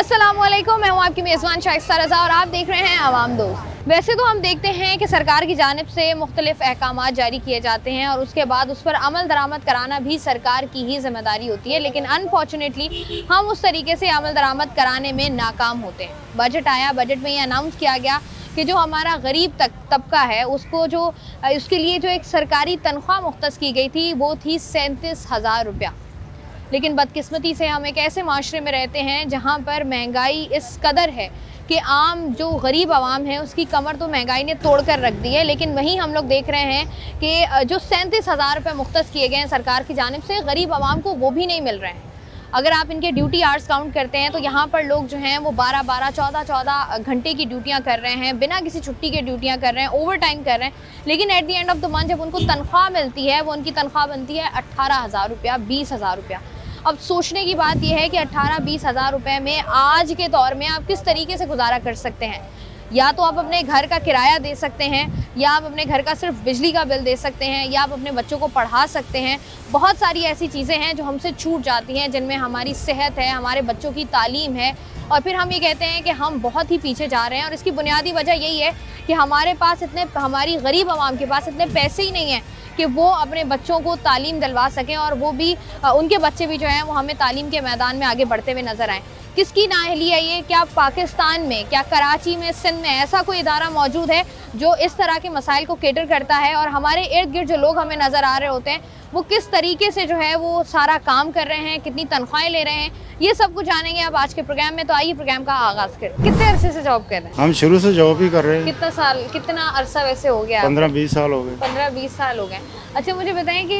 अस्सलामुअलैकुम, मैं हूँ आपकी मेज़बान शाइस्ता रज़ा और आप देख रहे हैं आवाम दोस्त। वैसे तो हम देखते हैं कि सरकार की जानिब से मुख्तलिफ अहकामात जारी किए जाते हैं और उसके बाद उस पर अमल दरामद कराना भी सरकार की ही जिम्मेदारी होती है, लेकिन अनफॉर्चुनेटली हम उस तरीके से अमल दरामद कराने में नाकाम होते हैं। बजट आया, बजट में ये अनाउंस किया गया कि जो हमारा गरीब तबका है उसके लिए जो एक सरकारी तनख्वाह मुख्तस की गई थी वो थी 37,000 रुपया। लेकिन बदकिस्मती से हम एक ऐसे माशरे में रहते हैं जहाँ पर महंगाई इस कदर है कि आम जो गरीब आवाम है उसकी कमर तो महंगाई ने तोड़ कर रख दी है। लेकिन वहीं हम लोग देख रहे हैं कि जो 37,000 रुपये मुख्तस किए गए हैं सरकार की जानिब से, गरीब आवाम को वो भी नहीं मिल रहे हैं। अगर आप इनके ड्यूटी आवर्स काउंट करते हैं तो यहाँ पर लोग जो हैं वो 12-12, 14-14 घंटे की ड्यूटियाँ कर रहे हैं, बिना किसी छुट्टी के ड्यूटियाँ कर रहे हैं, ओवर टाइम कर रहे हैं। लेकिन at the end of the month जब उनको तनख्वाह मिलती है वो उनकी तनख्वाह बनती है 18,000 रुपया, 20,000 रुपया। अब सोचने की बात यह है कि 18-20 हज़ार रुपये में आज के दौर में आप किस तरीके से गुजारा कर सकते हैं। या तो आप अपने घर का किराया दे सकते हैं, या आप अपने घर का सिर्फ बिजली का बिल दे सकते हैं, या आप अपने बच्चों को पढ़ा सकते हैं। बहुत सारी ऐसी चीज़ें हैं जो हमसे छूट जाती हैं, जिनमें हमारी सेहत है, हमारे बच्चों की तालीम है, और फिर हम ये कहते हैं कि हम बहुत ही पीछे जा रहे हैं। और इसकी बुनियादी वजह यही है कि हमारी गरीब आवाम के पास इतने पैसे ही नहीं हैं कि वो अपने बच्चों को तालीम दिलवा सकें, और वो भी उनके बच्चे भी जो हैं वो हमें तालीम के मैदान में आगे बढ़ते हुए नज़र आएँ। किसकी नाअहली है ये? क्या पाकिस्तान में, क्या कराची में, सिंध में ऐसा कोई इदारा मौजूद है जो इस तरह के मसाइल को केटर करता है? और हमारे इर्द गिर्द जो लोग हमें नज़र आ रहे होते हैं वो किस तरीके से जो है वो सारा काम कर रहे हैं, कितनी तनख्वाहें ले रहे हैं, ये सब कुछ जानेंगे अब आज के प्रोग्राम में। तो आइए प्रोग्राम का आगाज़ करें। कितने अरसे से जॉब कर रहे हैं? हम शुरू से जॉब ही कर रहे हैं। कितना अरसा वैसे हो गया? 15-20 साल हो गए। 15-20 साल हो गए। अच्छा, मुझे बताएं कि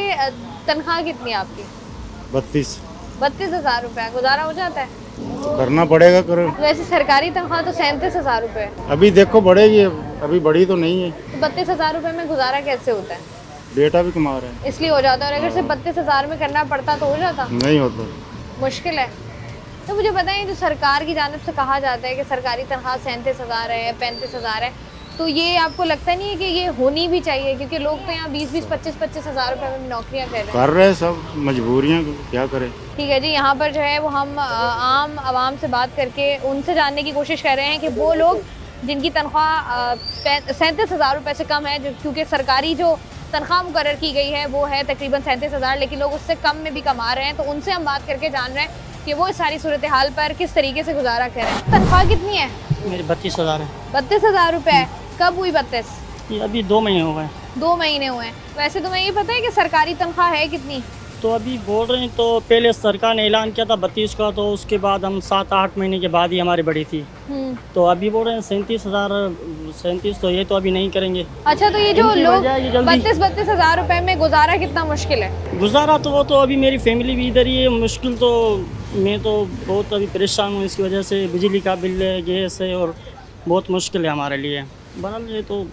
तनख्वाह कितनी है आपकी? 32,000 रुपया। गुजारा हो जाता है? तो करना पड़ेगा। करो। वैसे सरकारी तनख्वाह तो 37,000 रुपये। अभी देखो बढ़ेगी, अभी बढ़ी तो नहीं है। तो 32,000 रुपये में गुजारा कैसे होता है? बेटा भी कमा रहे हैं इसलिए हो जाता है। और अगर सिर्फ 32,000 में करना पड़ता तो हो जाता? नहीं होता, मुश्किल है। तो मुझे बताएं, जो सरकार की जानिब से कहा जाता है कि सरकारी तनख्वाह 37,000 है, 35,000 है, तो ये आपको लगता नहीं है कि ये होनी भी चाहिए? क्योंकि लोग तो यहाँ 20-20, 25-25 हज़ार रुपये में नौकरियाँ कर रहे हैं। सब मजबूरियाँ, क्या करें। ठीक है जी, यहाँ पर जो है वो हम आम आवाम से बात करके उनसे जानने की कोशिश कर रहे हैं कि वो लोग जिनकी तनख्वाह 37,000 रुपये से कम है, क्योंकि सरकारी जो तनख्वाह मुकर्रर की गई है वो है तकरीबन 37,000, लेकिन लोग उससे कम में भी कमा रहे हैं, तो उनसे हम बात करके जान रहे हैं कि वो इस सारी सूरत हाल पर किस तरीके से गुजारा करें। तनख्वाह कितनी है? मेरी 32,000 है। 32,000 रुपये। कब हुई 32? ये अभी 2 महीने हो गए। 2 महीने हुए हैं। वैसे तुम्हें ये पता है कि सरकारी तनख्वाह है कितनी? तो अभी बोल रहे हैं, तो पहले सरकार ने ऐलान किया था 32 का, तो उसके बाद हम 7-8 महीने के बाद ही हमारी बढ़ी थी। तो अभी बोल रहे हैं 37,000, तो ये तो अभी नहीं करेंगे। अच्छा, तो ये जो लोग 32 हज़ार रुपए में गुजारा कितना मुश्किल है? गुजारा तो वो तो अभी मेरी फैमिली भी इधर ही है। मुश्किल तो मैं तो बहुत अभी परेशान हूँ इसकी वजह से। बिजली का बिल है, गैस है, और बहुत मुश्किल है हमारे लिए। बहरहाल ये तो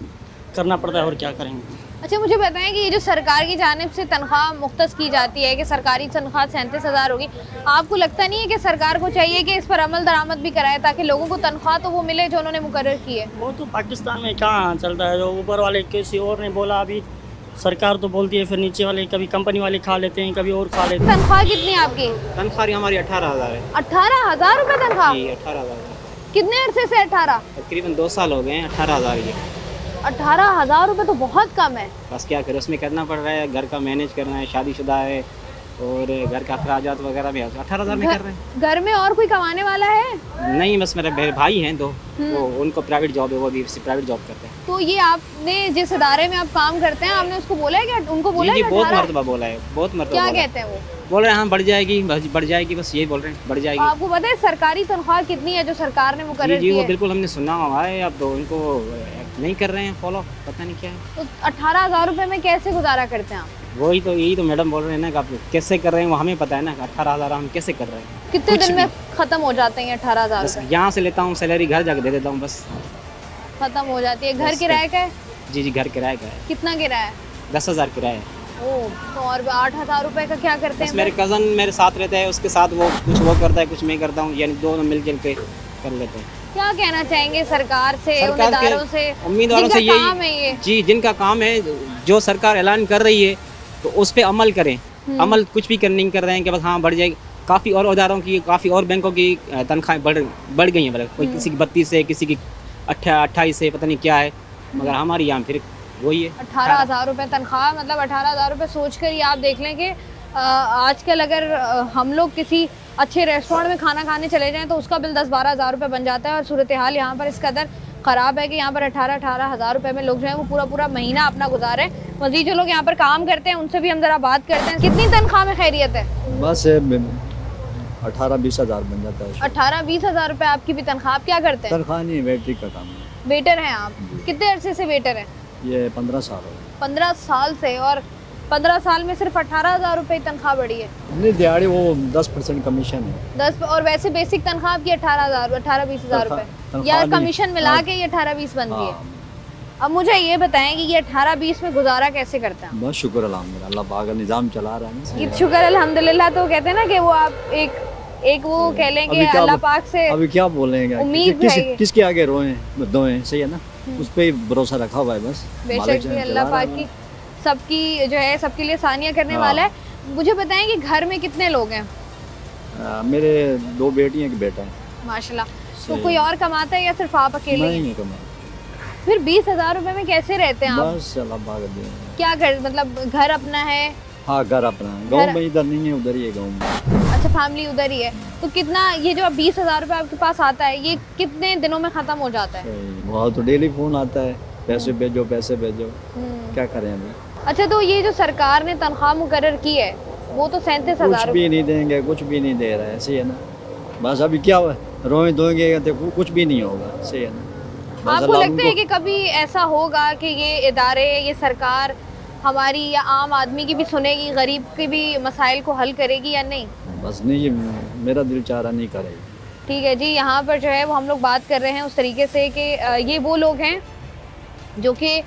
करना पड़ता है, और क्या करेंगे। अच्छा, मुझे बताएं कि ये जो सरकार की जानिब से तनख्वाह मुख्तस की जाती है कि सरकारी तनख्वाह 37,000 होगी, आपको लगता नहीं है कि सरकार को चाहिए कि इस पर अमल दरामद भी कराए ताकि लोगों को तनख्वाह तो वो मिले जो उन्होंने मुकर्रर की है? वो तो पाकिस्तान में कहाँ चलता है, जो ऊपर वाले किसी और ने बोला, अभी सरकार तो बोलती है, फिर नीचे वाले कभी कंपनी वाले खा लेते हैं, कभी और खा लेते हैं। तनख्वाह कितनी है आपकी? तनख्वाह हमारी 18,000 है। 18,000 रुपये तनख्वाह? 18,000। कितने अरसे से 18? तकरीबन 2 साल हो गए हैं। 18,000 ये। 18,000 रुपये तो बहुत कम है। बस क्या करें, उसमें करना पड़ रहा है, घर का मैनेज करना है, शादीशुदा है और घर का अखराजात वगैरह भी 18,000 में कर रहे हैं। घर में और कोई कमाने वाला है? नहीं, बस मेरे भाई हैं 2, वो उनको प्राइवेट जॉब है, वो भी प्राइवेट जॉब करते हैं। तो ये आपने जिस इदारे में आप काम करते हैं, आपने उसको बोला है कि उनको बोला है? बहुत मरतबा बोला है, बहुत मरतबा। क्या कहते हैं वो? बोल रहे हैं हाँ बढ़ जाएगी, बस यही बोल रहे हैं, बढ़ जाएगी। आपको पता है सरकारी तनख्वाह कितनी है जो सरकार ने मुकर्रर की है? वो बिल्कुल हमने सुना हुआ है, अब तो उनको नहीं कर रहे हैं फॉलो, पता नहीं क्या है। तो 18,000 रुपये में कैसे गुजारा करते हैं आप? यही तो मैडम बोल रहे हैं ना कि आप कैसे कर रहे हैं, वो हमें पता है ना। 18,000 हम कैसे कर रहे हैं? कितने दिन में खत्म हो जाते हैं 18,000? यहाँ से लेता हूँ सैलरी, घर जाके दे देता हूँ, बस खत्म हो जाती है। घर किराए का है? जी, घर किराए का है। कितना किराया है? 10,000 किराया है। तो और 8,000 रुपये का क्या करते हैं? मेरे कज़न मेरे साथ रहता है, उसके साथ वो कुछ वो करता है, कुछ मैं करता हूँ, यानी दोनों मिलजुल के कर लेते हैं। क्या कहना चाहेंगे सरकार से, उम्मीदवारों से? उम्मीदवारों से यही जी, जिनका काम है, जो सरकार ऐलान कर रही है तो उस पर अमल करें। अमल कुछ भी नहीं कर रहे हैं कि बस हाँ बढ़ जाएगी। काफ़ी और औजारों की, काफ़ी और बैंकों की तनख्वाहें बढ़ गई हैं। मतलब कोई किसी की 32 है, किसी की 28 है, पता नहीं क्या है, मगर हमारी यहाँ फिर वही है 18,000 रुपये तनख्वाह। मतलब 18,000 रुपये सोच कर ही आप देख लें कि आजकल अगर हम लोग किसी अच्छे रेस्टोरेंट में खाना खाने चले जाएं तो उसका बिल 10-12 हज़ार रुपये बन जाता है। और सूरत हाल यहाँ पर इस कदर ख़राब है कि यहाँ पर 18-18 हज़ार रुपये में लोग जो है वो पूरा महीना अपना गुजारे। मज़ीद जो लोग यहाँ पर काम करते हैं उनसे भी हम ज़रा बात करते हैं। कितनी तनख्वाह में खैरियत है? बस 18-20 हज़ार बन जाता है। 18-20 हज़ार रुपये आपकी भी तनख्वाह। आप क्या करते हैं? तनख्वाह नहीं, वेटरी का काम है। वेटर हैं आप? कितने अरसे से वेटर हैं? ये 15 साल हो गए। 15 साल से। और 15 साल में सिर्फ 18,000 रुपये तनख्वाह बढ़ी है? नहीं, दिहाड़ी वो 10% कमीशन है। 10 और वैसे बेसिक तनख्वाह आपकी 18-20 हज़ार रुपये या कमीशन मिला के ये 18-20 बनती है। अब मुझे ये बताएं कि ये 18-20 में गुजारा कैसे करते हैं? बस शुक्र अल्हम्दुलिल्लाह, अल्लाह पाक का निज़ाम चला रहा है। ये शुक्र अल्हम्दुलिल्लाह। तो कहते हैं ना कि वो आप एक वो कह लें कि अल्लाह पाक से अभी क्या बोलेंगे, उम्मीद है किसके आगे रोएं, सही है ना, उस पर भरोसा रखा हुआ है बस। बेशक भी अल्लाह पाक की सबकी जो है सबके लिए सानिया करने वाला है। मुझे बताएं कि घर में कितने लोग हैं? मेरे 2 बेटियां, एक बेटा है। माशाल्लाह। तो कोई और कमाता है या सिर्फ आप अकेले? नहीं कमाता। फिर 20,000 रुपए में कैसे रहते हैं आप? बस अल्लाह पाक दे। क्या कर मतलब घर अपना है? हाँ, घर अपना है। गाँव में इधर नहीं है, उधर ही है गाँव में। अच्छा, फैमिली उधर ही है। तो कितना ये जो 20,000 रुपये आपके पास आता है ये कितने दिनों में ख़त्म हो जाता है? वहाँ तो डेली फ़ोन आता है, पैसे भेजो पैसे भेजो, क्या करें अभी। अच्छा, तो ये जो सरकार ने तनख्वाह मुकर्रर की है वो तो 37,000 कुछ भी नहीं देंगे, कुछ भी नहीं दे रहा है, सही है ना। बस अभी क्या रोए धोएंगे तो कुछ भी नहीं होगा, सही है ना। आपको लगता है कि कभी ऐसा होगा कि ये इदारे, ये सरकार हमारी या आम आदमी की भी सुनेगी, गरीब के भी मसाइल को हल करेगी या नहीं? बस नहीं, मेरा दिल चाह रहा नहीं करेगी। ठीक है जी। यहाँ पर जो है वो हम लोग बात कर रहे हैं उस तरीके से कि ये वो लोग हैं जो कि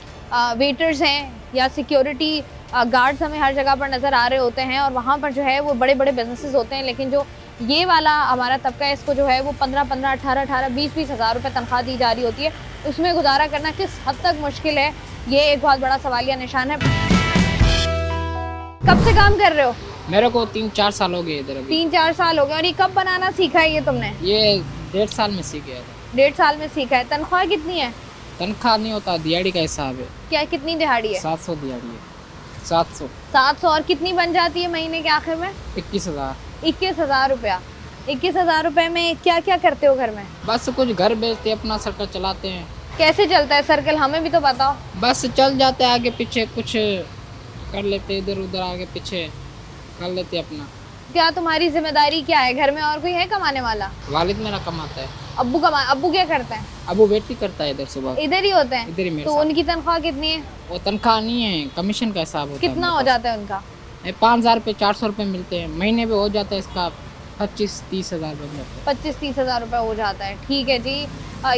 वेटर्स हैं या सिक्योरिटी गार्ड्स हमें हर जगह पर नज़र आ रहे होते हैं और वहाँ पर जो है वो बड़े बड़े बिजनेसेस होते हैं। लेकिन जो ये वाला हमारा तबका है इसको जो है वो 15-15, 18-18, 20-20 हज़ार रुपये तनख्वाह दी जा रही होती है। उसमें गुजारा करना किस हद तक मुश्किल है ये एक बहुत बड़ा सवालिया निशान है। कब से काम कर रहे हो? मेरे को 3-4 साल हो गए इधर अभी। 3-4 साल हो गए। और ये कब बनाना सीखा है ये तुमने? ये 1.5 साल में सीख गया था। 1.5 साल में सीखा है। तनख्वाह कितनी है? तनख्वाह नहीं होता, दिहाड़ी का हिसाब है। क्या कितनी दिहाड़ी है? 700 दिहाड़ी है। 700। और कितनी बन जाती है महीने के आखिर में? 21,000। 21,000 रुपया। 21,000 रुपये में क्या क्या करते हो घर में? बस कुछ घर बेचते, अपना सर्कल चलाते हैं। कैसे चलता है सर्कल, हमें भी तो बताओ। बस चल जाते हैं, आगे पीछे कुछ कर लेते, इधर उधर आगे पीछे कर लेते अपना। क्या तुम्हारी जिम्मेदारी क्या है घर में? और कोई है कमाने वाला? वालिद मेरा कमाता है। अब्बू क्या करते हैं? अबू वेट करता है इधर, सुबह इधर ही होते हैं? इधर ही मेरे तो साथ। उनकी तनख्वाह कितनी है? वो तनख्वाह नहीं है, कमीशन का हिसाब होता है। कितना हो जाता है उनका? 5,000 रुपये, 400 रुपये मिलते हैं महीने पे, हो जाता है इसका 25-30 हज़ार बन जाता है। 25-30 हज़ार रुपये हो जाता है। ठीक है जी।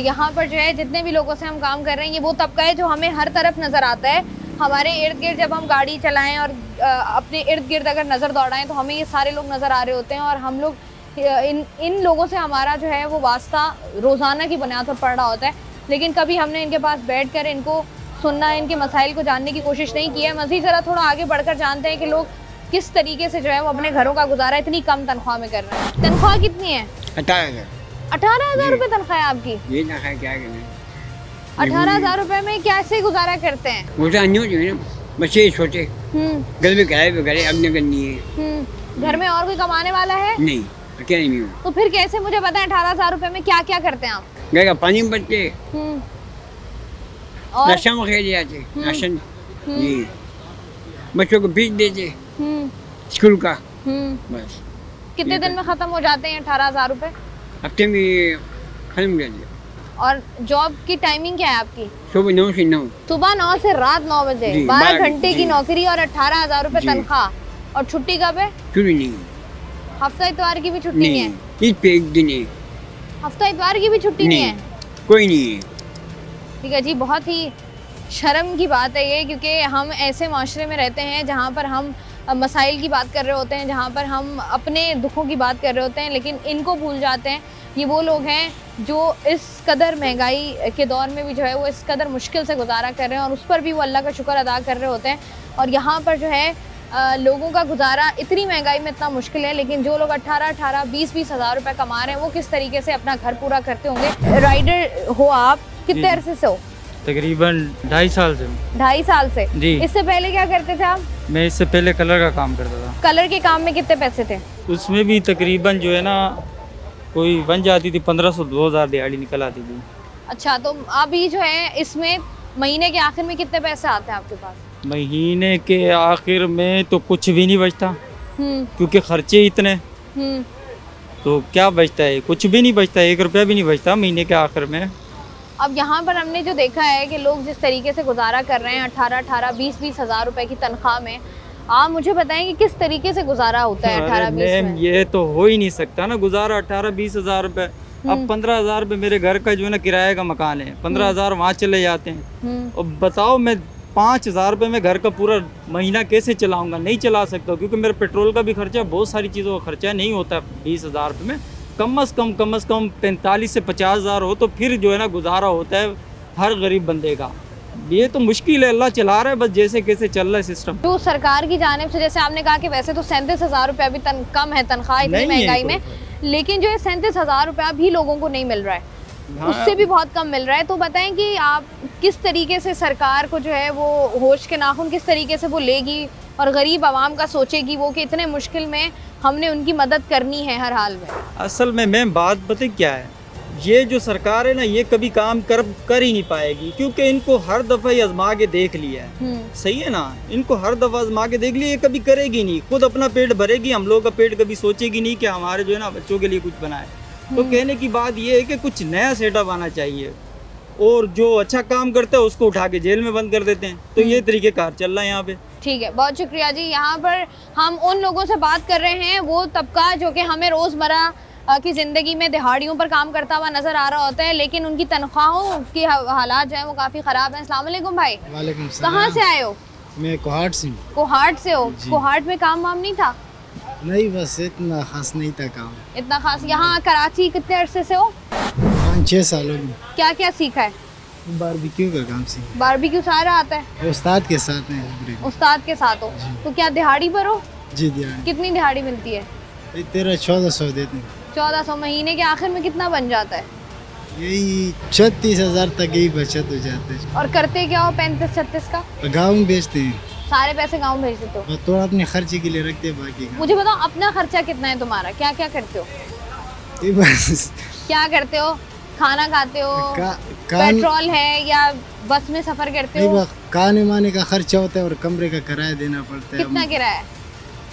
यहाँ पर जो है जितने भी लोगों से हम काम कर रहे हैं ये वो तबका है जो हमें हर तरफ नज़र आता है। हमारे इर्द गिर्द जब हम गाड़ी चलाएं और अपने इर्द गिर्द अगर नज़र दौड़ाएं तो हमें ये सारे लोग नज़र आ रहे होते हैं और हम लोग इन लोगों से हमारा जो है वो वास्ता रोज़ाना की बुनियाद पर पड़ रहा होता है। लेकिन कभी हमने इनके पास बैठ कर इनको सुनना, इनके मसाइल को जानने की कोशिश नहीं की है। मज़ीद ज़रा थोड़ा आगे बढ़कर जानते हैं कि लोग किस तरीके से जो है वो अपने घरों का गुजारा इतनी कम तनख्वाह में कर रहे हैं। तनख्वाह कितनी है? 18,000 रुपये तनख्वाह है आपकी? ये ना है क्या करें। 18,000 रुपये में कैसे गुजारा करते हैं? वो तो अन्यों जो है ना, बच्चे सोचे घर में किराए पे करे, अब नहीं करनी है। घर में और कोई कमाने वाला है? नहीं, अकेले नहीं हूँ। तो फिर कैसे, मुझे बताएं 18,000 रुपये में क्या क्या करते हैं आप? घर का पानी में बच्चे, और राशन में खेल जाते, राशन जी, बच्चों को फीस देते स्कूल का। बस कितने दिन में खत्म हो जाते हैं 18,000 रुपये? हफ्ते में खत्म कर दिया। और जॉब की टाइमिंग क्या है आपकी? सुबह 9 से 9। सुबह 9 से रात 9 बजे, 12 घंटे की नौकरी और 18,000 रुपये तनख्वाह। और छुट्टी कब है? छुट्टी नहीं, हफ्ता इतवार की भी छुट्टी नहीं है? ईद पे एक दिन है। हफ्ता इतवार की भी छुट्टी नहीं है? कोई नहीं है। ठीक है जी। बहुत ही शर्म की बात है ये, क्योंकि हम ऐसे माशरे में रहते हैं जहाँ पर हम मसाइल की बात कर रहे होते हैं, जहाँ पर हम अपने दुखों की बात कर रहे होते हैं, लेकिन इनको भूल जाते हैं। ये वो लोग हैं जो इस कदर महंगाई के दौर में भी जो है वो इस कदर मुश्किल से गुजारा कर रहे हैं और उस पर भी वो अल्लाह का शुक्र अदा कर रहे होते हैं। और यहाँ पर जो है लोगों का गुजारा इतनी महंगाई में इतना मुश्किल है, लेकिन जो लोग 18-18, 20-20 हज़ार रुपए कमा रहे हैं वो किस तरीके से अपना घर पूरा करते होंगे। राइडर हो आप, कितने अरसे से हो? तकरीबन 2.5 साल से। 2.5 साल से जी। इससे पहले क्या करते थे आप? मैं इससे पहले कलर का काम करता था। कलर के काम में कितने पैसे थे? उसमें भी तकरीबन जो है ना कोई बन जाती थी 1500-2000 दिहाड़ी निकल आती थी। अच्छा, तो अभी जो है इसमें महीने के आखिर में कितने पैसे आते हैं आपके पास? महीने के आखिर में तो कुछ भी नहीं बचता, क्योंकि खर्चे इतने, तो क्या बचता है? कुछ भी नहीं बचता, 1 रुपया भी नहीं बचता महीने के आखिर में। अब यहाँ पर हमने जो देखा है कि लोग जिस तरीके से गुजारा कर रहे हैं 18-18, 20-20 हज़ार रुपए की तनख्वाह में, आप मुझे बताएं कि किस तरीके से गुजारा होता है 18-20 में? ये तो हो ही नहीं सकता ना गुजारा 18-20 हज़ार रुपए। अब 15 हज़ार रुपये मेरे घर का जो है ना किराए का मकान है, 15 हज़ार वहाँ चले जाते हैं। और बताओ मैं 5 हज़ार रुपये में घर का पूरा महीना कैसे चलाऊंगा? नहीं चला सकता, क्योंकि मेरे पेट्रोल का भी खर्चा, बहुत सारी चीज़ों का खर्चा नहीं होता 20 हज़ार रुपये में। कम से कम 45 से 50 हज़ार हो तो फिर जो है ना गुजारा होता है हर गरीब बंदे का। ये तो मुश्किल है, अल्लाह चला रहा है बस जैसे कैसे चल रहा है सिस्टम। जो सरकार की जानिब से, जैसे आपने कहा कि वैसे तो 37 हज़ार रुपया भी कम है तनख्वाह इतनी महंगाई में, लेकिन जो है 37 हज़ार रुपया भी लोगों को नहीं मिल रहा है। हाँ, उससे भी बहुत कम मिल रहा है। तो बताएं कि आप किस तरीके से सरकार को जो है वो होश के नाखून किस तरीके से वो लेगी और गरीब आवाम का सोचेगी वो कि इतने मुश्किल में हमने उनकी मदद करनी है हर हाल में। असल में मैम बात पता क्या है, ये जो सरकार है ना ये कभी काम कर ही नहीं पाएगी, क्योंकि इनको हर दफ़ा ही आजमा के देख लिया है। सही है ना, इनको हर दफ़ा आजमा के देख लिया, ये कभी करेगी नहीं। खुद अपना पेट भरेगी, हम लोग का पेट कभी सोचेगी नहीं कि हमारे जो है ना बच्चों के लिए कुछ बनाए। तो कहने की बात ये है कि कुछ नया सेटअप आना चाहिए, और जो अच्छा काम करता है उसको उठा के जेल में बंद कर देते हैं। तो ये तरीके कार चल रहा है यहाँ पे। ठीक है, बहुत शुक्रिया जी। यहाँ पर हम उन लोगों से बात कर रहे हैं, वो तबका जो कि हमें रोज़मर्रा की ज़िंदगी में दिहाड़ियों पर काम करता हुआ नज़र आ रहा होता है, लेकिन उनकी तनख्वाहों के हालात जो हैं वो काफ़ी ख़राब हैं। अस्सलाम वालेकुम भाई। वालेकुम सलाम। कहाँ से आए हो? मैं कोहाट से हूँ। कोहाट से हो? कोहाट में काम वाम नहीं था? नहीं, बस इतना खास नहीं था काम। इतना खास। यहाँ कराची कितने अरसे से हो? 5-6 सालों में। क्या क्या सीखा है? बारबेक्यू का काम सीखा। बारबेक्यू सारा आता है? उस्ताद के साथ हैं। उस्ताद के साथ हो? तो क्या दिहाड़ी पर हो? जी दिहाड़ी। कितनी दिहाड़ी मिलती है? 1300-1400 देते हैं। 1400। महीने के आखिर में कितना बन जाता है? यही 36 हज़ार तक यही बचत हो जाते हैं। और करते क्या हो 35-36 का? गाँव में बेचते हैं। सारे पैसे गाँव भेज देते हो? थोड़ा अपने खर्चे के लिए रखते हैं, बाकी मुझे बताओ अपना खर्चा कितना है तुम्हारा? क्या क्या करते हो? बस क्या करते हो? खाना खाते हो? पेट्रोल है या बस में सफर करते हो? खाने माने का खर्चा होता है और कमरे का किराया देना पड़ता है। कितना किराया?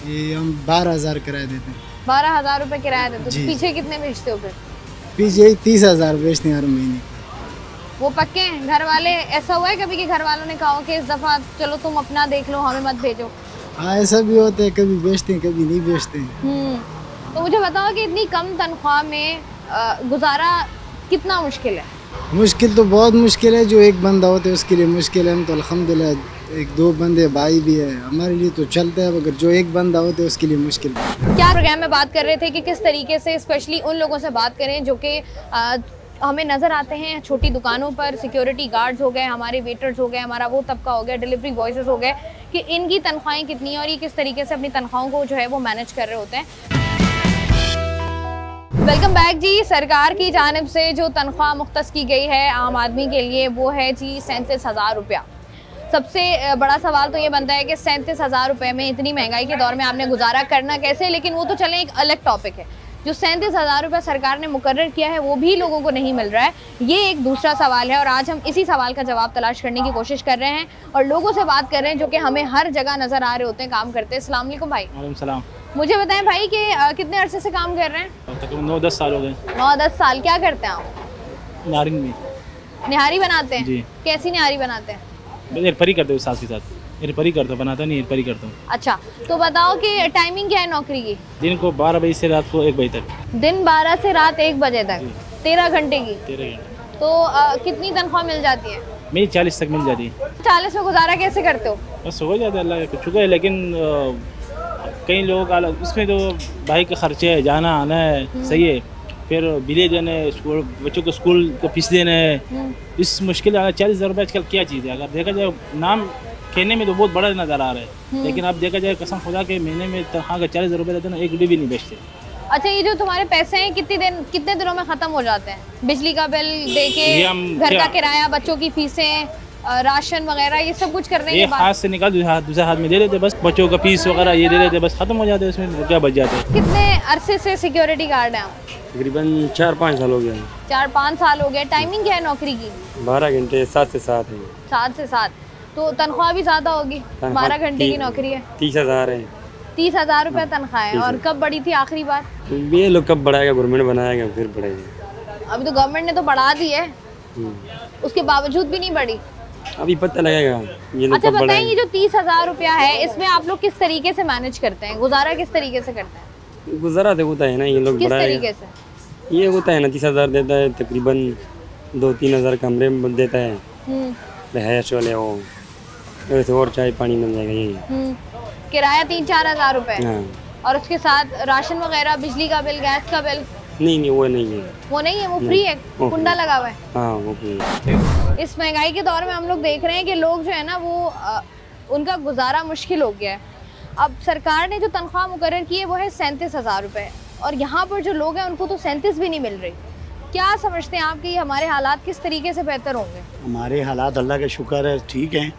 ये हम 12,000 किराया देते हैं। 12,000 रुपए किराया देते हो? पीछे कितने बेचते हो फिर? पीछे 30,000 बेचते हैं हर महीने। वो पक्के हैं घर वाले? ऐसा हुआ है कभी कि घर वालों ने कहा कि इस दफ़ा चलो तुम अपना देख लो, हमें मत भेजो? हाँ, ऐसा भी होता है, कभी बेचते हैं कभी नहीं बेचते हैं। तो मुझे बताओ कि इतनी कम तनख्वाह में गुजारा कितना मुश्किल है? मुश्किल तो बहुत मुश्किल है। जो एक बंदा होता है उसके लिए मुश्किल है। हम तो अल्हम्दुलिल्लाह 1-2 बंदे भाई भी है, हमारे लिए तो चलता है, मगर जो एक बंदा होता है उसके लिए मुश्किल है। क्या प्रोग्राम में बात कर रहे थे कि किस तरीके से स्पेशली उन लोगों से बात करें जो कि हमें नज़र आते हैं छोटी दुकानों पर, सिक्योरिटी गार्ड्स हो गए, हमारे वेटर्स हो गए, हमारा वो तबका हो गया, डिलीवरी बॉयज़ हो गए, कि इनकी तनख्वाहें कितनी हैं और ये किस तरीके से अपनी तनख्वाहों को जो है वो मैनेज कर रहे होते हैं। वेलकम बैक जी। सरकार की जानिब से जो तनख्वाह मुख्तस की गई है आम आदमी के लिए वो है जी 37 हज़ार रुपया। सबसे बड़ा सवाल तो ये बनता है कि 37 हज़ार रुपये में इतनी महंगाई के दौर में आपने गुजारा करना कैसे? लेकिन वो तो चले एक अलग टॉपिक है। जो 37 हज़ार रुपये सरकार ने मुकर्रर किया है वो भी लोगों को नहीं मिल रहा है, ये एक दूसरा सवाल है। और आज हम इसी सवाल का जवाब तलाश करने की कोशिश कर रहे हैं और लोगों से बात कर रहे हैं जो कि हमें हर जगह नज़र आ रहे होते हैं काम करते हैं। अस्सलाम वालेकुम भाई। वालेकुम सलाम। मुझे बताएं भाई कि कितने अरसे से काम कर रहे हैं? तकरीबन 9-10 साल हो गए। 9-10 साल। क्या करते हैं आप? नारिंग में निहारी बनाते हैं? जी। कैसी निहारी बनाते हैं? एयरपरी करते हो साथ के साथ? एयरपरी करता हूँ, बनाता नहीं, एयरपरी करता हूँ। अच्छा, तो बताओ कि टाइमिंग क्या है नौकरी की? दिन को 12 बजे से रात को 1 बजे तक। दिन 12 से रात 1 बजे तक, 13 घंटे की। 13 घंटे। तो कितनी तनख्वाह मिल जाती है? मेरी 40 तक मिल जाती है। 40 में गुजारा कैसे करते हो? बस हो जाता है, अल्लाह का शुक्र है। लेकिन कई लोग इसमें तो भाई के खर्चे है, जाना आना है, सही है, फिर बिले देने, स्कूल बच्चों को स्कूल को फीस देना है। इस मुश्किल 40,000 रुपये आजकल क्या चीज़ है? अगर देखा जाए नाम कहने में तो बहुत बड़ा नज़र आ रहा है, लेकिन अब देखा जाए कसम खुदा के महीने में तनख्वाह का 40,000 रुपये देते ना, एक भी नहीं बेचते। अच्छा, ये जो तुम्हारे पैसे हैं कितने दिनों में खत्म हो जाते हैं? बिजली का बिल देके, घर का किराया, बच्चों की फीसें, राशन वगैरह, ये सब कुछ करने के बाद हाथ से निकाल दूसरे हाथ में दे देते, बस बच्चों का फीस वगैरह ये दे देते, बस खत्म हो जाते, इसमें क्या बच जाते हैं। कितने अरसे से सिक्योरिटी गार्ड हैं आप? तकरीबन 4-5 साल हो गए। 4-5 साल हो गए। टाइमिंग क्या है नौकरी की? 12 घंटे 7 से 7 है। 7 से 7, तो तनख्वाह भी ज़्यादा होगी। 12 घंटे की नौकरी है। 30,000 है। 30,000 रुपये तनख्वाह है। और कब बढ़ी थी आखिरी बार? ये लोग कब बढ़ाएगा, गवर्नमेंट बनाएगा फिर बढ़ेगा। अभी तो गवर्नमेंट ने तो बढ़ा दी है, उसके बावजूद भी नहीं बढ़ी। अभी पता लगेगा ये लोग अच्छा कब बताएं, ये जो 30,000 रुपया है, इसमें आप लोग किस तरीके से मैनेज करते हैं? गुजारा किस तरीके से करते हैं? गुजारा तो होता है ना, ये लोग किस बढ़ाएगा तरीके से? ये होता है ना, 30,000 देता है, तकरीबन 2-3 हज़ार कमरे में देता है, रहायश वाले वो, वैसे और चाय पानी मिल जाएगा। यही किराया 3-4 हज़ार रुपये, हाँ। और उसके साथ राशन वगैरह, बिजली का बिल, गैस का बिल? नहीं वो नहीं है। वो नहीं है, वो फ्री है, कुंडा लगा हुआ है। हाँ वो फ्री है। इस महंगाई के दौर में हम लोग देख रहे हैं कि लोग जो है ना वो उनका गुजारा मुश्किल हो गया है। अब सरकार ने जो तनख्वाह मुकर्रर की है वो है 37,000 रुपये, और यहाँ पर जो लोग हैं उनको तो 37 भी नहीं मिल रही। क्या समझते हैं आप कि हमारे हालात किस तरीके से बेहतर होंगे? हमारे हालात अल्लाह का शुक्र है ठीक हैं।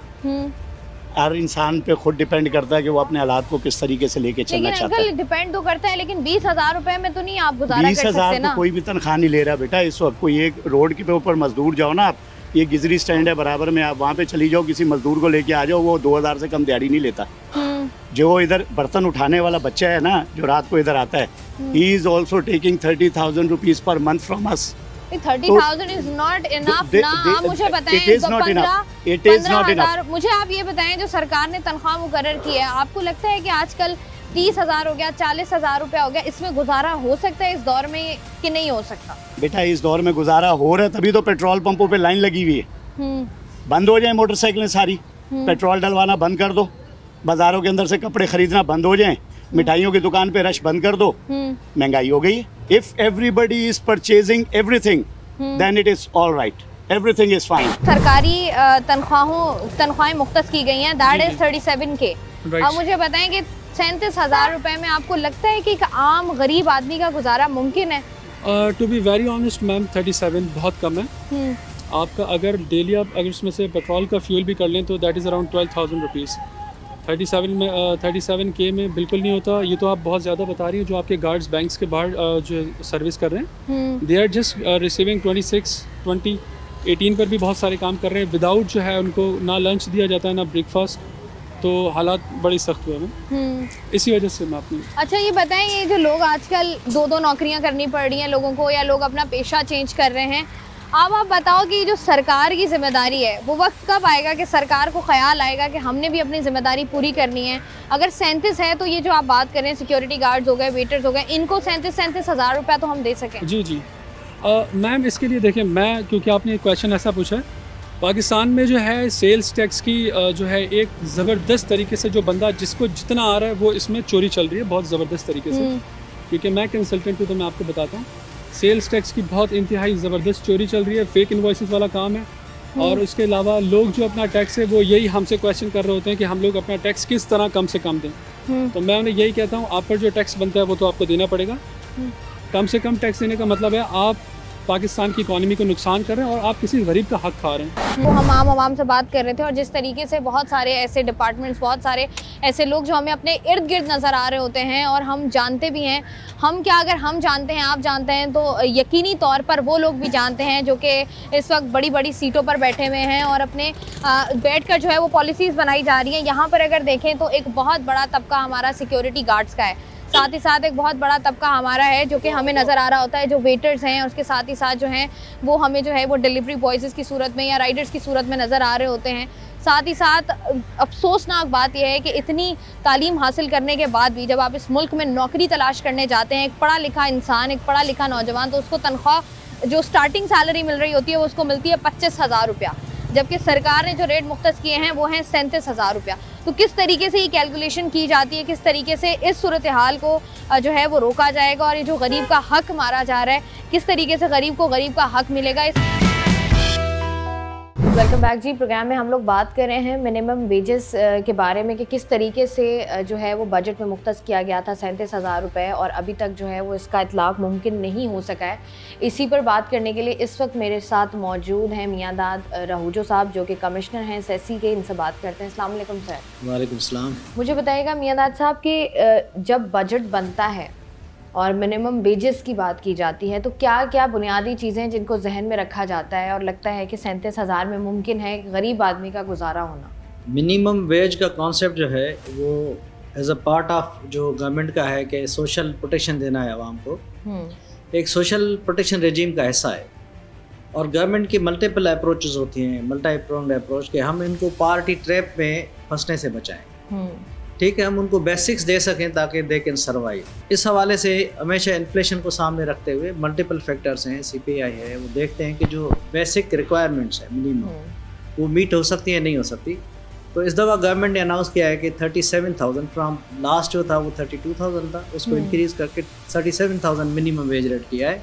हर इंसान पे खुद डिपेंड करता है कि वो अपने हालात को किस तरीके से लेके चलना चाहता है। डिपेंड तो करता है, लेकिन 20,000 रुपए में तो नहीं आप गुजारा कर सकते ना। 20,000 तो कोई भी तनख्वाह नहीं ले रहा बेटा इस वक्त। कोई एक रोड के ऊपर मजदूर जाओ ना आप, ये गिजरी स्टैंड है बराबर में, आप वहाँ पे चली जाओ, किसी मजदूर को लेके आ जाओ, वो 2,000 से कम दिहाड़ी नहीं लेता। जो इधर बर्तन उठाने वाला बच्चा है ना, जो रात को इधर आता है, he is also taking 30,000 rupees per month from us. 30,000 is not enough ना। आप मुझे बताएं, मुझे आप ये बताएं, जो सरकार ने तनख्वाह मुकर्रर की है, आपको लगता है कि आजकल 30,000 हो गया, 40,000 रुपया हो गया, इसमें गुजारा हो सकता है इस दौर में कि नहीं हो सकता? बेटा इस दौर में गुजारा हो रहा है, तभी तो पेट्रोल पंपों पे लाइन लगी हुई है। बंद हो जाए मोटरसाइकिलें सारी, पेट्रोल डलवाना बंद कर दो, बाजारों के अंदर से कपड़े खरीदना बंद हो जाए, मिठाइयों की दुकान पे रश बंद कर दो, महंगाई हो गई। If everybody is purchasing everything then it is all right, everything is fine. सरकारी तनख्वाहें मुख्तस की गई हैं, दैट इज 37K। अब मुझे बताएं कि 37,000 रुपए में आपको लगता है कि एक आम गरीब आदमी का गुजारा मुमकिन है? To be very honest ma'am, 37 बहुत कम है। आपका अगर डेली आप अगर उसमें से पेट्रोल का फ्यूल भी कर लें तो that is around 12,000 rupees. 37K में बिल्कुल नहीं होता। ये तो आप बहुत ज़्यादा बता रही हो। जो आपके गार्ड्स बैंक्स के बाहर जो सर्विस कर रहे हैं, दे आर जस्ट रिसीविंग 26, 20, 18 पर भी बहुत सारे काम कर रहे हैं। विदाउट जो है उनको ना लंच दिया जाता है ना ब्रेकफास्ट, तो हालात बड़ी सख्त हुए हैं इसी वजह से मैं अपनी। अच्छा ये बताएं, ये जो लोग आजकल 2-2 नौकरियां करनी पड़ रही हैं लोगों को, या लोग अपना पेशा चेंज कर रहे हैं, अब आप बताओ कि जो सरकार की जिम्मेदारी है वो वक्त कब आएगा कि सरकार को ख्याल आएगा कि हमने भी अपनी जिम्मेदारी पूरी करनी है? अगर 37 है तो ये जो आप बात करें, सिक्योरिटी गार्ड्स हो गए, वेटर्स हो गए, इनको 37,000 रुपया तो हम दे सकें? जी मैम, इसके लिए देखिए, मैं क्योंकि आपने क्वेश्चन ऐसा पूछा है, पाकिस्तान में जो है सेल्स टैक्स की जो है एक ज़बरदस्त तरीके से, जो बंदा जिसको जितना आ रहा है वो इसमें चोरी चल रही है बहुत ज़बरदस्त तरीके से। क्योंकि मैं कंसल्टेंट हूँ तो मैं आपको बताता हूँ, सेल्स टैक्स की बहुत इंतहाई ज़बरदस्त चोरी चल रही है, फेक इन्वॉइसेस वाला काम है। और उसके अलावा लोग जो अपना टैक्स है वो यही हमसे क्वेश्चन कर रहे होते हैं कि हम लोग अपना टैक्स किस तरह कम से कम दें। तो मैं उन्हें यही कहता हूँ, आप पर जो टैक्स बनता है वो तो आपको देना पड़ेगा। कम से कम टैक्स देने का मतलब है आप पाकिस्तान की इकॉनमी को नुकसान कर रहे हैं और आप किसी गरीब का हक खा रहे हैं। वो हम आवाम से बात कर रहे थे, और जिस तरीके से बहुत सारे ऐसे डिपार्टमेंट्स, बहुत सारे ऐसे लोग जो हमें अपने इर्द गिर्द नज़र आ रहे होते हैं, और हम जानते भी हैं, हम क्या अगर हम जानते हैं, आप जानते हैं, तो यकीनी तौर पर वो लोग भी जानते हैं जो कि इस वक्त बड़ी बड़ी सीटों पर बैठे हुए हैं और अपने बैठ कर जो है वो पॉलिसीज़ बनाई जा रही हैं। यहाँ पर अगर देखें तो एक बहुत बड़ा तबका हमारा सिक्योरिटी गार्ड्स का है, साथ ही साथ एक बहुत बड़ा तबका हमारा है जो कि हमें नज़र आ रहा होता है, जो वेटर्स हैं, और उसके साथ ही साथ जो हैं वो हमें जो है वो डिलीवरी बॉयज़ की सूरत में या राइडर्स की सूरत में नज़र आ रहे होते हैं। साथ ही साथ अफसोसनाक बात यह है कि इतनी तालीम हासिल करने के बाद भी जब आप इस मुल्क में नौकरी तलाश करने जाते हैं, एक पढ़ा लिखा इंसान, एक पढ़ा लिखा नौजवान, तो उसको तनख्वाह जो स्टार्टिंग सैलरी मिल रही होती है वो उसको मिलती है 25,000 रुपया, जबकि सरकार ने जो रेट मुख्तस किए हैं वो हैं 37,000 रुपया। तो किस तरीके से ये कैलकुलेशन की जाती है, किस तरीके से इस सूरत हाल को जो है वो रोका जाएगा, और ये जो गरीब का हक मारा जा रहा है, किस तरीके से गरीब को गरीब का हक मिलेगा? वेलकम बैक जी। प्रोग्राम में हम लोग बात कर रहे हैं मिनिमम वेजेस के बारे में कि किस तरीके से जो है वो बजट में मुख्तस किया गया था 37,000 रुपये और अभी तक जो है वो इसका इतलाक़ मुमकिन नहीं हो सका है। इसी पर बात करने के लिए इस वक्त मेरे साथ मौजूद हैं मियांदाद रहूजो साहब जो कि कमिश्नर हैं सेसी के। इनसे बात करते हैं। अस्सलाम वालेकुम सर। वालेकुम सलाम। मुझे बताइएगा मियांदाद साहब कि जब बजट बनता है और मिनिमम वेजेस की बात की जाती है तो क्या क्या बुनियादी चीज़ें जिनको जहन में रखा जाता है और लगता है कि 37,000 में मुमकिन है गरीब आदमी का गुजारा होना? मिनिमम वेज का कॉन्सेप्ट जो है वो एज अ पार्ट ऑफ जो गवर्नमेंट का है कि सोशल प्रोटेक्शन देना है आवाम को, एक सोशल प्रोटेक्शन रेजीम का हिस्सा है। और गवर्नमेंट की मल्टीपल अप्रोचेस होती हैं, मल्टी प्रोंग्ड अप्रोच के हम इनको पार्टी ट्रैप में फंसने से बचाएं। ठीक है, हम उनको बेसिक्स दे सकें ताकि दे कैन सर्वाइव। इस हवाले से हमेशा इन्फ्लेशन को सामने रखते हुए मल्टीपल फैक्टर्स हैं, CPI है, वो देखते हैं कि जो बेसिक रिक्वायरमेंट्स है मिनिमम वो मीट हो सकती है नहीं हो सकती। तो इस दफ़ा गवर्नमेंट ने अनाउंस किया है कि 37,000 फ्राम लास्ट जो था वो 32,000 था, उसको इंक्रीज़ करके 37,000 मिनिमम वेज रेट किया है,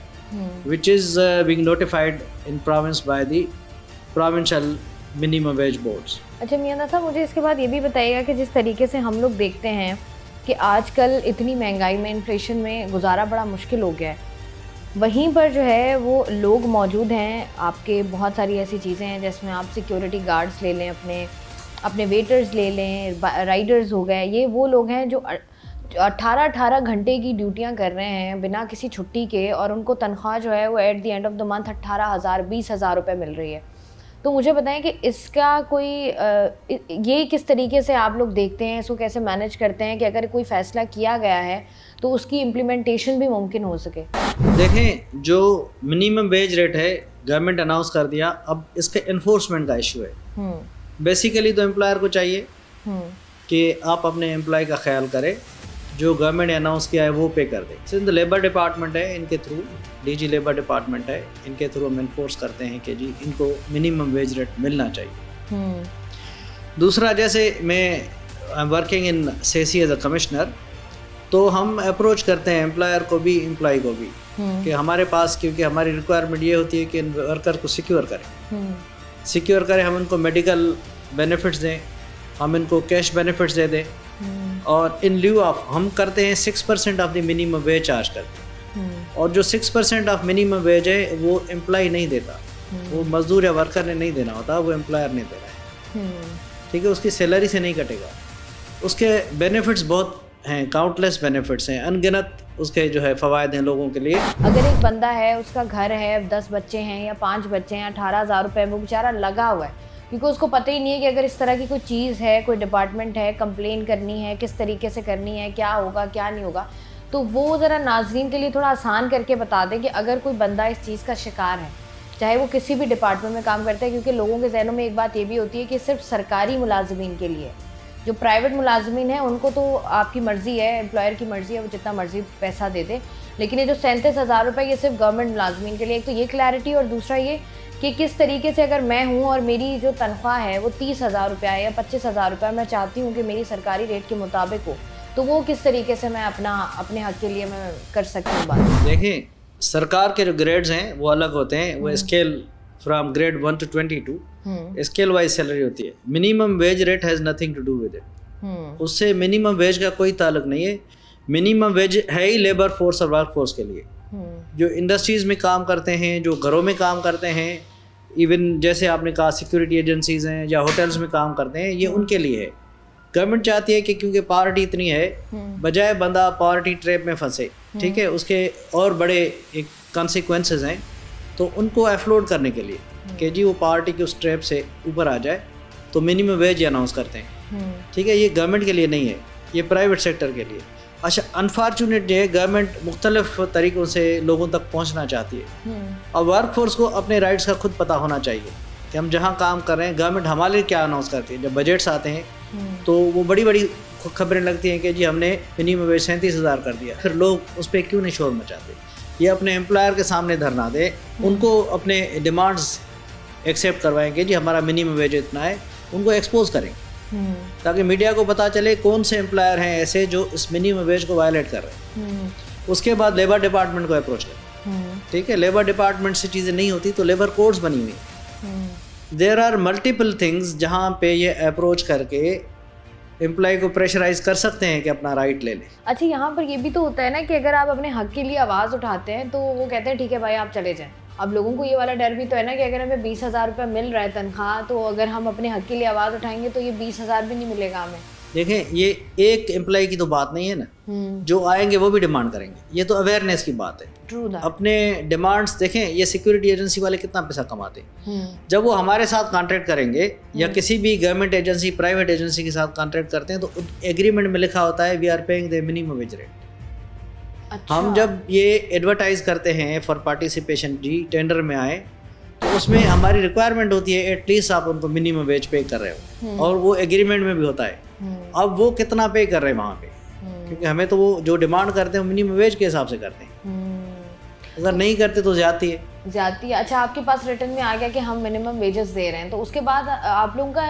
which is being notified in province by the provincial minimum wage boards. अच्छा मियांदाद साहब, मुझे इसके बाद ये भी बताइएगा कि जिस तरीके से हम लोग देखते हैं कि आजकल इतनी महंगाई में, इन्फ्लेशन में गुजारा बड़ा मुश्किल हो गया है, वहीं पर जो है वो लोग मौजूद हैं आपके, बहुत सारी ऐसी चीज़ें हैं जिसमें आप सिक्योरिटी गार्ड्स ले लें, अपने वेटर्स ले लें, राइडर्स हो गए, ये वो लोग हैं जो 18 घंटे की ड्यूटियां कर रहे हैं बिना किसी छुट्टी के और उनको तनख्वाह जो है वो at the end of the month 18,000 20,000 रुपये मिल रही है। तो मुझे बताएं कि इसका कोई ये किस तरीके से आप लोग देखते हैं, इसको कैसे मैनेज करते हैं कि अगर कोई फ़ैसला किया गया है तो उसकी इम्प्लीमेंटेशन भी मुमकिन हो सके? देखें, जो मिनिमम वेज रेट है गवर्नमेंट अनाउंस कर दिया, अब इसके इन्फोर्समेंट का इशू है। बेसिकली तो एम्प्लॉयर को चाहिए कि आप अपने एम्प्लॉय का ख्याल करें, जो गवर्नमेंट ने अनाउंस किया है वो पे कर दे। सिंध लेबर डिपार्टमेंट है, इनके थ्रू DG लेबर डिपार्टमेंट है, इनके थ्रू हम इन्फोर्स करते हैं कि जी इनको मिनिमम वेज रेट मिलना चाहिए। दूसरा, जैसे मैं आई एम वर्किंग इन सेसी एज अ कमिश्नर, तो हम अप्रोच करते हैं एम्प्लॉयर को भी एम्प्लॉय को भी कि हमारे पास, क्योंकि हमारी रिक्वायरमेंट ये होती है कि इन वर्कर को सिक्योर करें, हम उनको मेडिकल बेनिफिट्स दें, हम इनको कैश बेनिफिट्स दे दें, और इन ल्यू ऑफ हम करते हैं 6% of the minimum veg charge करते हैं। और जो 6% ऑफ मिनिमम वेज है वो एम्प्लॉय नहीं देता, वो मजदूर या वर्कर ने नहीं देना होता, वो एम्प्लॉयर ने देना है। ठीक है, उसकी सैलरी से नहीं कटेगा। उसके बेनिफिट्स बहुत हैं, काउंटलेस बेनिफिट्स हैं, अनगिनत उसके जो है फ़वायद हैं लोगों के लिए। अगर एक बंदा है, उसका घर है, 10 बच्चे हैं या 5 बच्चे हैं, 18,000 रुपये वो बेचारा लगा हुआ है क्योंकि उसको पता ही नहीं है कि अगर इस तरह की कोई चीज़ है, कोई डिपार्टमेंट है, कंप्लेन करनी है, किस तरीके से करनी है, क्या होगा क्या नहीं होगा, तो वो ज़रा नाजरीन के लिए थोड़ा आसान करके बता दें कि अगर कोई बंदा इस चीज़ का शिकार है, चाहे वो किसी भी डिपार्टमेंट में काम करता है, क्योंकि लोगों के जहनों में एक बात ये भी होती है कि सिर्फ सरकारी मुलाजमीन के लिए, जो प्राइवेट मुलाजमीन है उनको तो आपकी मर्ज़ी है, एम्प्लॉयर की मर्ज़ी है, वो जितना मर्ज़ी पैसा दे दे, लेकिन ये जो 37,000 रुपये ये सिर्फ गवर्नमेंट मुलाजमीन के लिए, एक तो ये क्लैरिटी, और दूसरा ये कि किस तरीके से अगर मैं हूँ और मेरी जो तनख्वाह है वो 30,000 रुपया है या 25,000 रुपया, मैं चाहती हूँ कि मेरी सरकारी रेट के मुताबिक हो, तो वो किस तरीके से मैं अपने हक के लिए मैं कर सकती हूँ बात? देखिए, सरकार के जो ग्रेड्स हैं वो अलग होते हैं, वो scale from grade 1 to 22 scale wise salary होती है। Minimum wage rate has nothing to do with it, उससे मिनिमम वेज का कोई ताल्लुक नहीं है। मिनिमम वेज है ही लेबर फोर्स और वर्क फोर्स के लिए, जो इंडस्ट्रीज़ में काम करते हैं, जो घरों में काम करते हैं, इवन जैसे आपने कहा सिक्योरिटी एजेंसीज़ हैं या होटल्स में काम करते हैं, ये उनके लिए है। गवर्नमेंट चाहती है कि क्योंकि पावर्टी इतनी है, बजाय बंदा पावर्टी ट्रैप में फंसे, ठीक है, उसके और बड़े एक कॉन्सिक्वेंसेस हैं, तो उनको अफ्लोड करने के लिए कि जी वो पावर्टी के उस ट्रैप से ऊपर आ जाए, तो मिनिमम वेज अनाउंस करते हैं। ठीक है, ये गवर्नमेंट के लिए नहीं है, ये प्राइवेट सेक्टर के लिए। अच्छा, अनफॉर्चुनेट है, गवर्नमेंट मुख्तलिफ तरीक़ों से लोगों तक पहुंचना चाहती है, और वर्क फोर्स को अपने राइट्स का खुद पता होना चाहिए कि हम जहां काम कर रहे हैं गवर्नमेंट हमारे लिए क्या अनाउंस करती है। जब बजट्स आते हैं तो वो बड़ी बड़ी खबरें लगती हैं कि जी हमने मिनिमम वेज 37,000 कर दिया, फिर लोग उस पर क्यों नहीं शोर मचाते? ये अपने एम्प्लॉयर के सामने धरना दे, उनको अपने डिमांड्स एक्सेप्ट करवाएं कि जी हमारा मिनिमम वेज इतना है, उनको एक्सपोज करें ताकि मीडिया को पता चले कौन से एम्प्लॉयर हैं ऐसे जो इस मिनिमम वेज को वायलेट कर रहे हैं। उसके बाद लेबर डिपार्टमेंट को अप्रोच करें। ठीक है, लेबर डिपार्टमेंट से चीज़ें नहीं होती तो लेबर कोड्स बनी हुई, देयर आर मल्टीपल थिंग्स जहाँ पे ये अप्रोच करके एम्प्लॉय को प्रेशराइज कर सकते हैं कि अपना राइट ले ले। अच्छा, यहाँ पर ये भी तो होता है ना कि अगर आप अपने हक के लिए आवाज़ उठाते हैं तो वो कहते हैं ठीक है भाई आप चले जाएं। अब लोगों को ये वाला डर भी तो है ना कि अगर हमें 20,000 रुपये मिल रहा है तनख्वाह, तो अगर हम अपने हक के लिए आवाज़ उठाएंगे तो ये 20,000 भी नहीं मिलेगा हमें। देखें, ये एक एम्प्लॉय की तो बात नहीं है ना, जो आएंगे वो भी डिमांड करेंगे। ये तो अवेयरनेस की बात है। True that. अपने डिमांड्स देखें, ये सिक्योरिटी एजेंसी वाले कितना पैसा कमाते हैं। जब वो हमारे साथ कॉन्ट्रैक्ट करेंगे या किसी भी गवर्नमेंट एजेंसी, प्राइवेट एजेंसी के साथ कॉन्ट्रैक्ट करते हैं, तो एग्रीमेंट में लिखा होता है we are paying the minimum wage rate. अच्छा। हम जब ये एडवर्टाइज करते हैं फॉर पार्टिसिपेशन, जी टेंडर में आए, तो उसमें हमारी रिक्वायरमेंट होती है एटलीस्ट आप उनको मिनिमम वेज पे कर रहे हो, और वो एग्रीमेंट में भी होता है। अब वो कितना पे कर रहे हैं वहाँ पे, क्योंकि हमें तो वो जो डिमांड करते हैं मिनिमम वेज के हिसाब से करते हैं। अगर नहीं करते तो ज्यादती है। अच्छा, आपके पास रिटर्न में आ गया कि हम मिनिमम वेजेस दे रहे हैं, तो उसके बाद आप लोगों का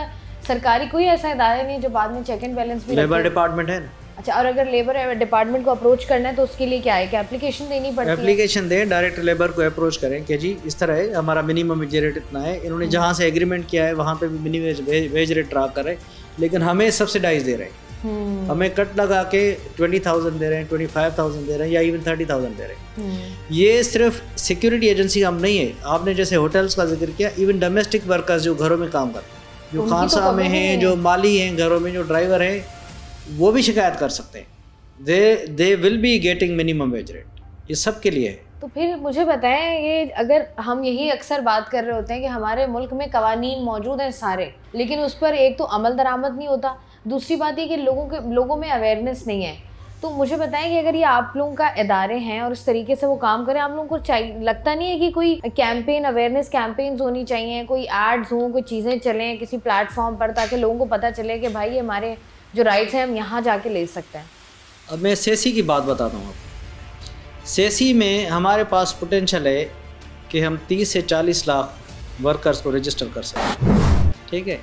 सरकारी कोई ऐसा इदारा नहीं जो बाद में चेक एंड बैलेंस भी? लेबर डिपार्टमेंट है ना। अच्छा, और अगर लेबर डिपार्टमेंट को अप्रोच करना है तो उसके लिए क्या है कि एप्लीकेशन देनी पड़ती है? एप्लीकेशन दें, डायरेक्ट लेबर को अप्रोच करें कि जी इस तरह है, हमारा मिनिमम वेज रेट इतना है, इन्होंने जहाँ से एग्रीमेंट किया है वहाँ पे भी मिनिमम वेज रेट ड्रा कर रहे हैं, लेकिन हमें सब्सिडाइज दे रहे हैं। हमें कट लगा के 20,000 दे रहे हैं, 25,000 दे रहे हैं, या इवन 30,000 दे रहे हैं। ये सिर्फ सिक्योरिटी एजेंसी काम नहीं है। आपने जैसे होटल्स का जिक्र किया, इवन डोमेस्टिक वर्कर्स जो घरों में काम करते हैं, जो खानसा में हैं, जो माली हैं घरों में, जो ड्राइवर हैं, वो भी शिकायत कर सकते हैं। They will be getting minimum wage rate. ये सब के लिए है। तो फिर मुझे बताएं, ये अगर हम यही अक्सर बात कर रहे होते हैं कि हमारे मुल्क में कवानीन मौजूद हैं सारे, लेकिन उस पर एक तो अमल दरामद नहीं होता, दूसरी बात ये कि लोगों में अवेयरनेस नहीं है। तो मुझे बताएं कि अगर ये आप लोगों का इदारे हैं और इस तरीके से वो काम करें, आप लोगों को चाहिए, लगता नहीं है कि कोई कैंपेन, अवेयरनेस कैंपेन्स होनी चाहिए, कोई एड्स हों, कोई चीज़ें चलें किसी प्लेटफॉर्म पर, ताकि लोगों को पता चले कि भाई हमारे जो राइट्स हैं हम यहाँ जाके ले सकते हैं? अब मैं सेसी की बात बताता हूँ आपको। सेसी में हमारे पास पोटेंशियल है कि हम 30 से 40 लाख वर्कर्स को रजिस्टर कर सकते, ठीक है।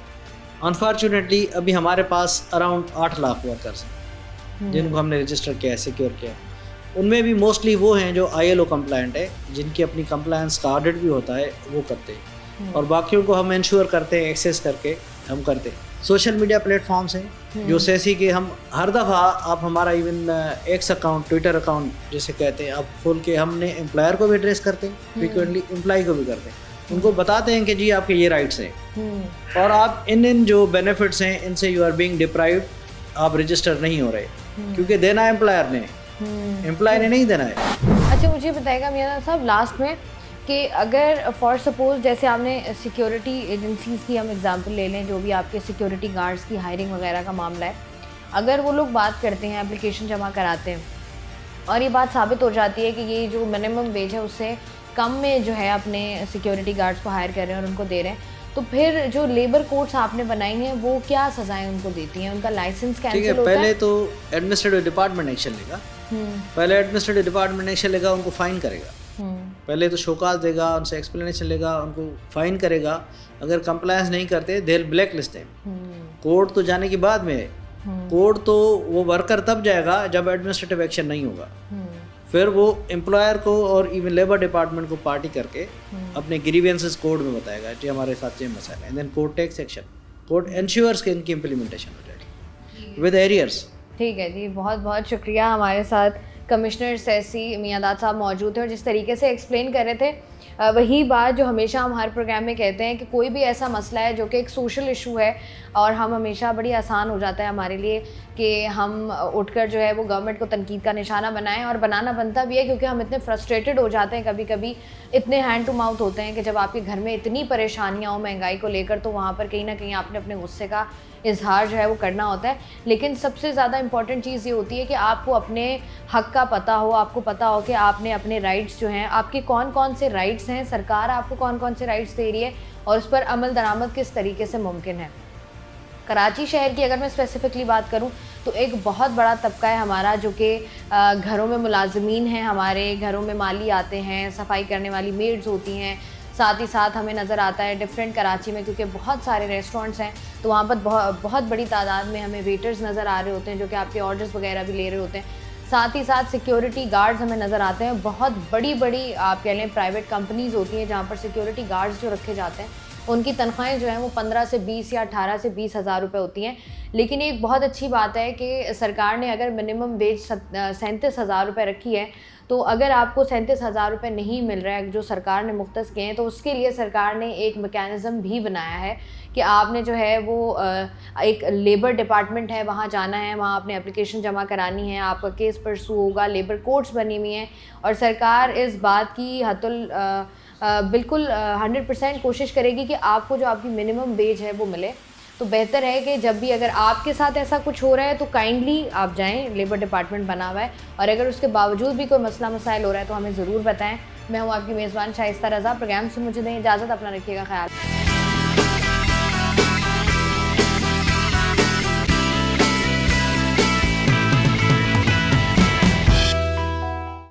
अनफॉर्चुनेटली अभी हमारे पास अराउंड 8 लाख वर्कर्स हैं जिनको हमने रजिस्टर किया है, सिक्योर किया है। उनमें भी मोस्टली वो हैं जो ILO कंप्लायंट है, जिनकी अपनी कंप्लायंस का ऑडिट भी होता है, वो करते हैं, और बाकियों को हम इंश्योर करते हैं, एक्सेस करके हम करते हैं। सोशल मीडिया प्लेटफॉर्म्स हैं जो सेसी के, हम हर दफ़ा आप हमारा even x account, Twitter account जिसे कहते हैं, आप खोल के हमने एम्प्लॉयर को भी एड्रेस करते हैं, फ्रिक्वेंटली एम्प्लॉय को भी करते हैं, उनको बताते हैं कि जी आपके ये राइट्स हैं और आप इन जो बेनिफिट्स हैं इनसे यू आर बीइंग डिप्राइव्ड, आप रजिस्टर नहीं हो रहे, क्योंकि देना एम्प्लॉयर ने, एम्प्लॉय ने नहीं देना है। अच्छा, मुझे बताएगा मियां साहब लास्ट में कि अगर फॉर सपोज जैसे आपने सिक्योरिटी एजेंसीज़ की हम एग्जांपल ले लें, जो भी आपके सिक्योरिटी गार्ड्स की हायरिंग वगैरह का मामला है, अगर वो लोग बात करते हैं, एप्लीकेशन जमा कराते हैं और ये बात साबित हो जाती है कि ये जो मिनिमम वेज है उससे कम में जो है अपने सिक्योरिटी गार्ड्स को हायर कर रहे हैं और उनको दे रहे हैं, तो फिर जो लेबर कोर्ट्स आपने बनाई हैं वो क्या सजाएं उनको देती हैं? उनका लाइसेंस कैंसिल होता है? पहले तो एडमिनिस्ट्रेटिव डिपार्टमेंट एक्शन लेगा, पहले एडमिनिस्ट्रेटिव डिपार्टमेंट एक्शन लेगा, उनको फाइन करेगा, पहले तो शोकाज देगा, उनसे एक्सप्लेनेशन लेगा, उनको फाइन करेगा। अगर कंप्लायंस नहीं करते they will black list them. Court तो जाने के बाद में, कोर्ट तो वो वर्कर तब जाएगा जब एडमिनिस्ट्रेटिव एक्शन नहीं होगा, फिर वो एम्प्लॉयर को और इवन लेबर डिपार्टमेंट को पार्टी करके अपने ग्रीवेंसेस कोर्ट में बताएगा कि हमारे साथ ये मसला है, and then court takes action, court ensures कि इनकी इम्प्लीमेंटेशन हो जाएगी विद एरियर्स। ठीक है जी, बहुत बहुत शुक्रिया। हमारे साथ कमिश्नर सेसी मियांदाद साहब मौजूद थे और जिस तरीके से एक्सप्लेन कर रहे थे वही बात जो हमेशा हम हर प्रोग्राम में कहते हैं कि कोई भी ऐसा मसला है जो कि एक सोशल इशू है और हम हमेशा बड़ी आसान हो जाता है हमारे लिए कि हम उठकर जो है वो गवर्नमेंट को तनकीद का निशाना बनाएं, और बनाना बनता भी है क्योंकि हम इतने फ्रस्ट्रेटेड हो जाते हैं, कभी कभी इतने हैंड टू माउथ होते हैं कि जब आपके घर में इतनी परेशानियाँ हो महंगाई को लेकर, तो वहाँ पर कहीं ना कहीं आपने अपने गुस्से का इजहार जो है वो करना होता है। लेकिन सबसे ज़्यादा इम्पॉर्टेंट चीज़ ये होती है कि आपको अपने हक़ का पता हो, आपको पता हो कि आपने अपने राइट्स जो हैं, आपके कौन कौन से राइट्स हैं, सरकार आपको कौन कौन से राइट्स दे रही है और उस पर अमल दरामद किस तरीके से मुमकिन है। कराची शहर की अगर मैं स्पेसिफ़िकली बात करूं तो एक बहुत बड़ा तबका है हमारा जो कि घरों में मुलाजमीन हैं, हमारे घरों में माली आते हैं, सफाई करने वाली मेड्स होती हैं, साथ ही साथ हमें नज़र आता है डिफरेंट कराची में क्योंकि बहुत सारे रेस्टोरेंट्स हैं तो वहाँ पर बहुत बड़ी तादाद में हमें वेटर्स नज़र आ रहे होते हैं जो कि आपके ऑर्डर्स वगैरह भी ले रहे होते हैं। साथ ही साथ सिक्योरिटी गार्ड्स हमें नज़र आते हैं, बहुत बड़ी बड़ी आप कह लें प्राइवेट कंपनीज़ होती हैं जहाँ पर सिक्योरिटी गार्ड्स जो रखे जाते हैं उनकी तनख्वाहें जो हैं वो 15 से 20 या 18 से 20 हज़ार रुपये होती हैं। लेकिन एक बहुत अच्छी बात है कि सरकार ने अगर मिनिमम वेज 37 हज़ार रुपये रखी है, तो अगर आपको 37 हज़ार रुपये नहीं मिल रहा है जो सरकार ने मुख्तस किए हैं, तो उसके लिए सरकार ने एक मैकेनिज़्म भी बनाया है कि आपने जो है वो एक लेबर डिपार्टमेंट है, वहाँ जाना है, वहाँ आपने एप्लीकेशन जमा करानी है, आपका केस परसू होगा, लेबर कोर्ट्स बनी हुई हैं और सरकार इस बात की बिल्कुल 100% कोशिश करेगी कि आपको जो आपकी मिनिमम वेज है वो मिले। तो बेहतर है कि जब भी अगर आपके साथ ऐसा कुछ हो रहा है तो काइंडली आप जाएं, लेबर डिपार्टमेंट बना हुआ है, और अगर उसके बावजूद भी कोई मसला मसाइल हो रहा है तो हमें ज़रूर बताएं। मैं हूँ आपकी मेज़बान शाइस्ता रज़ा। प्रोग्राम से मुझे दें इजाज़त, अपना रखिएगा ख्याल।